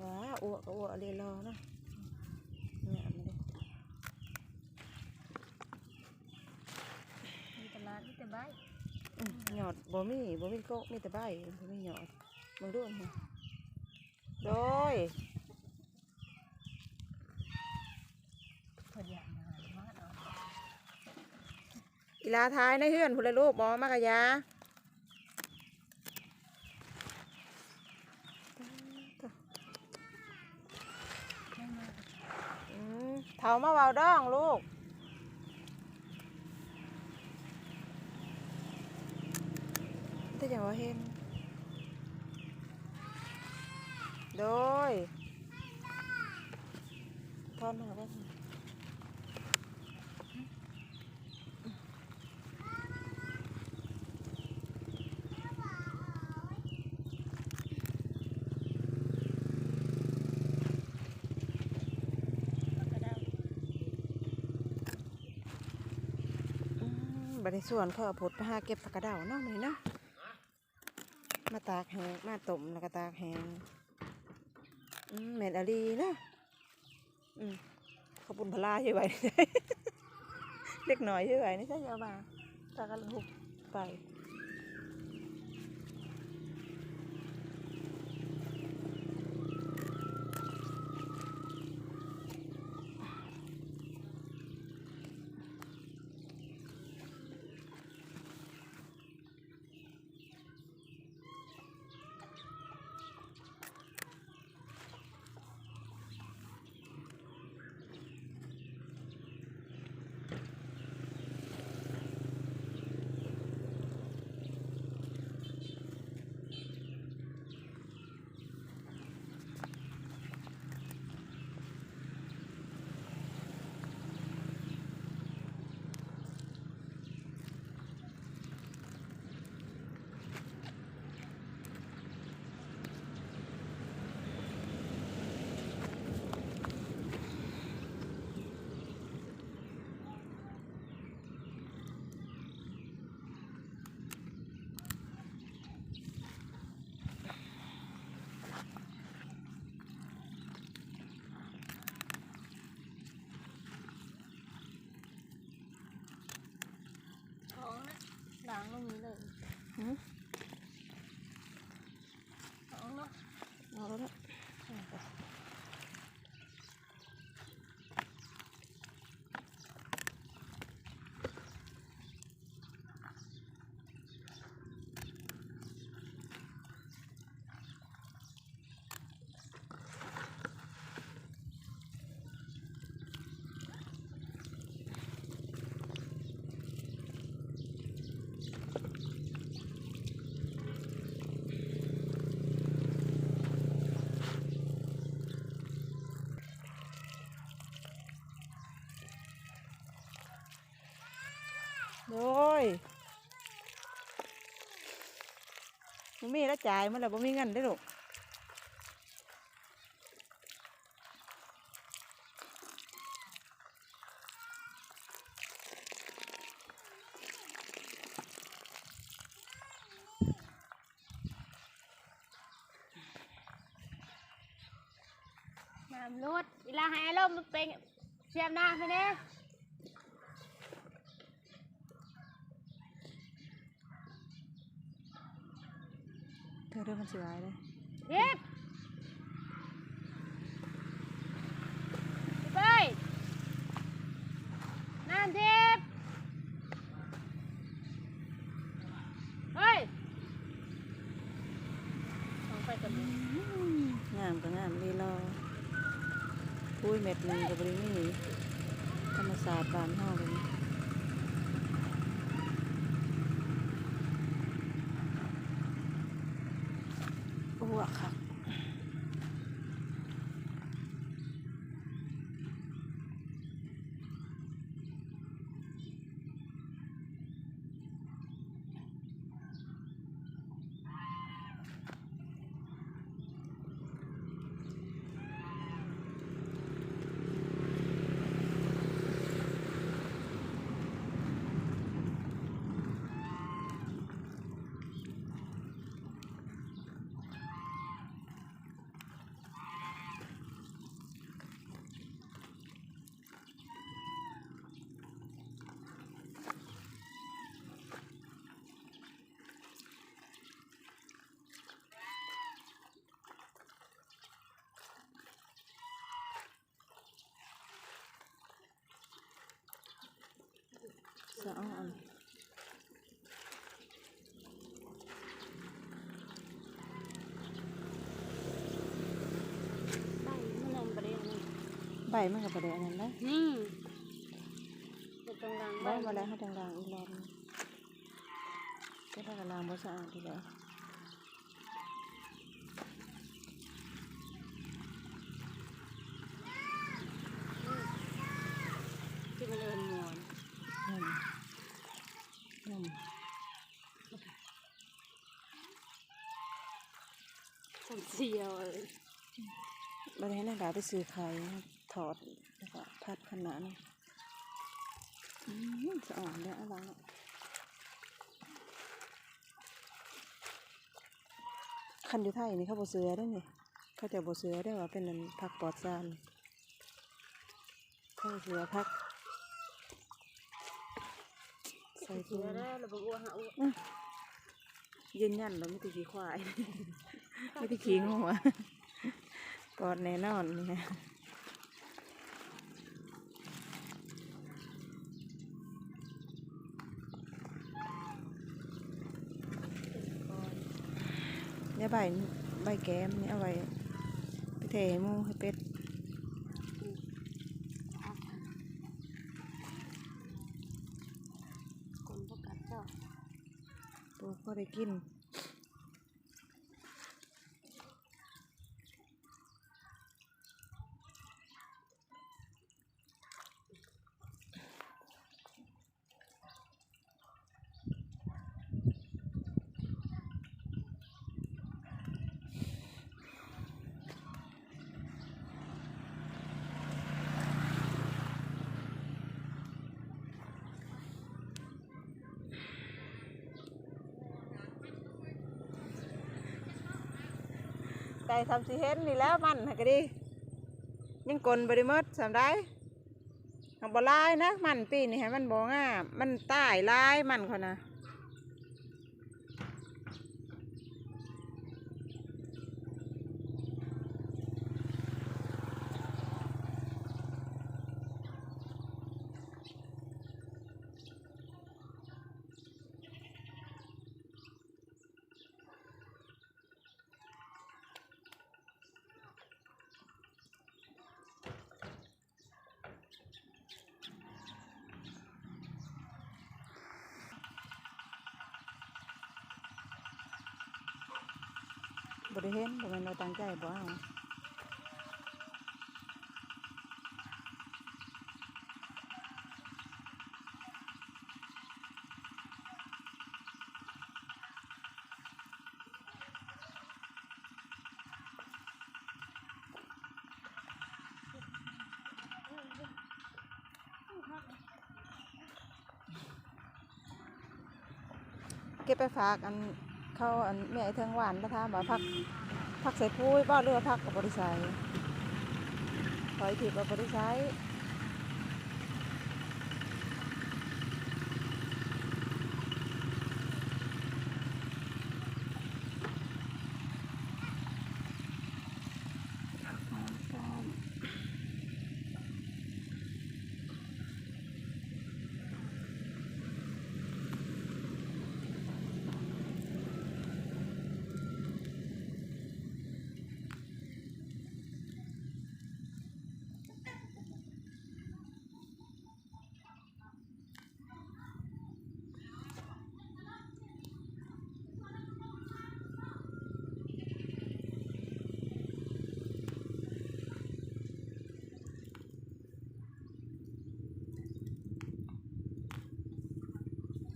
ว้าอ้วกก็อ้วกเลยรอนะเนี่ยมันเลยมีตลาดมีแต่ใบหยอดบ่มีโก๊กมีแต่ใบบ่มีหยอดมึงดูนี่โดยพอดีอาหารมาเนาะ อีลาท้ายในเฮือนพุ่นละลูกบ่มากะยาเถามาเว้าดองลูกแต่อย่างว่าเห็นโดยทอนมาได้บัดในส่วนเขาเอาผดไปหาเก็บผักกระเดาเนาะมันเนาะมาตากแห้งมาต้มแล้วก็ตากแห้งแม่นอลีเนาะเขาปุ่นพลาใช่ไหม เล็กหน่อยใช่ไหมนี่ใช่เยอะมาตากระหุบไปท้องนะล้างลงนี้เลยท้องเนาะ เอาแล้วนะโดยมันมีแล้วจ่ายมันแล้วบ่มีเงินได้หรอกน้ำรดเวลาหายลมมันเป็นเสียบน้ำไปเนี่ยเธอเริ่มมันสวยเลยเย็บไปน้ำทิพย์เฮ้ยลองไปกับมึง งามก็งามดีรอปุ้ยเม็ดหนึ่งกับบริมีธรรมศาสตร์บ้านเฮาเลยอ้วกค่ะ จะเอาอันใบมันนำประเด็นนี่ ใบมันกับประเดี๋ยวนั้นนะ นี่เป็นตรงกลาง ใบมาแล้วให้ทางล่างอีกรอบนึงก็ถ้ากระลางบ่สะอาดทีเดียว ที่มันเอินมวน นุ่ม ฉันเสียวเลย บริเวณนั้นเราไปซื้อไข่ถอดแล้วก็พัดขนาดนี้จะอ่อนเนี่ยอะไรคันอยู่ไทยนี่เขาบ่เสือได้นี่เขาจะบ่เสือได้ว่าเป็นนั้นผักปลอดสารเขาเสือผักใส่ เสี ถุ ย ง แล้วเราบอกว่าหาอ้ว ยืนยันเราไม่ติขี้ควาย ไม่ติขี้งัวปลอดแน่นอนเนี่ยเนี่ยใบแก้มเนี่ยเอาไว้ไปเทให้หมูให้เป็ด คนประกาศเจ้า ปลูกก็ได้กินไก่ทำสีเห็นนี่แล้วมันก็ดียังกลนบริมดสามได้ทำบ่ลายนะมันปีนี่ให้มันบ่ง่ามันตายลายมันเขานะบริเห็นบ่แม่นเราตั้งใจบ่เอาเก็บไปฝากอันเขาอันแม่ไอ้เทิงหวานประทามว่าพักใส่ปุ้ยบ่เรือพักกับบริษัทขอยถีบกับบริษัท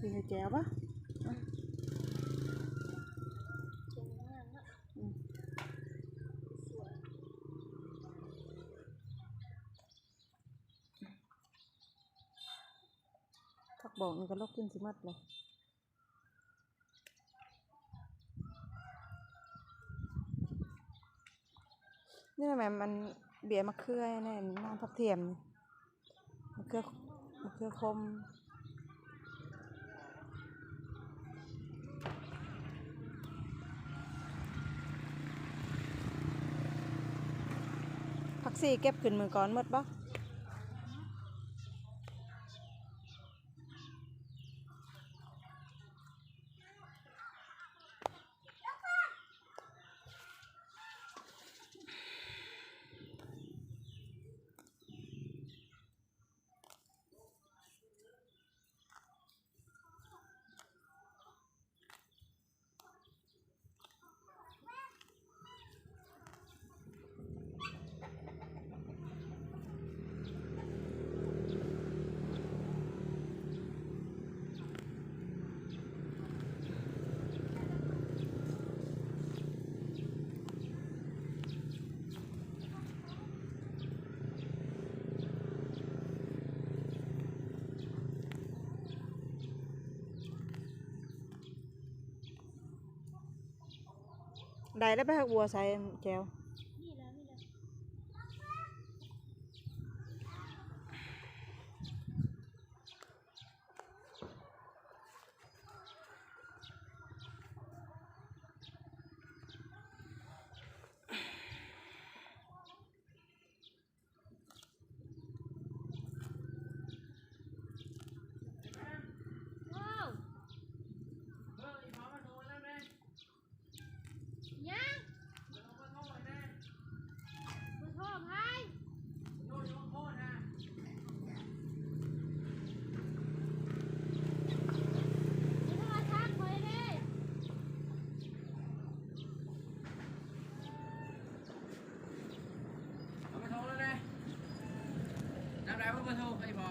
คือให้แจ๋วปะ เก่งมากนะ อืม สวย ผักบอกมันก็ลกขึ้นสิมัดเลยนี่แม่มันเบียร์มะเขือแน่น้ำผักเทียมมะเขือคมผักซี่เก็บขึ้นมือก่อนหมดปะ ได้แล้วไปหักบัวใส่แจว นี่แล้วนี่แล้ว ว้าวยังมือโทษพายมือโทษทักคอยเด้ เอามาโทรแล้วนะน้ำไหลมาโทรไอ้หมอ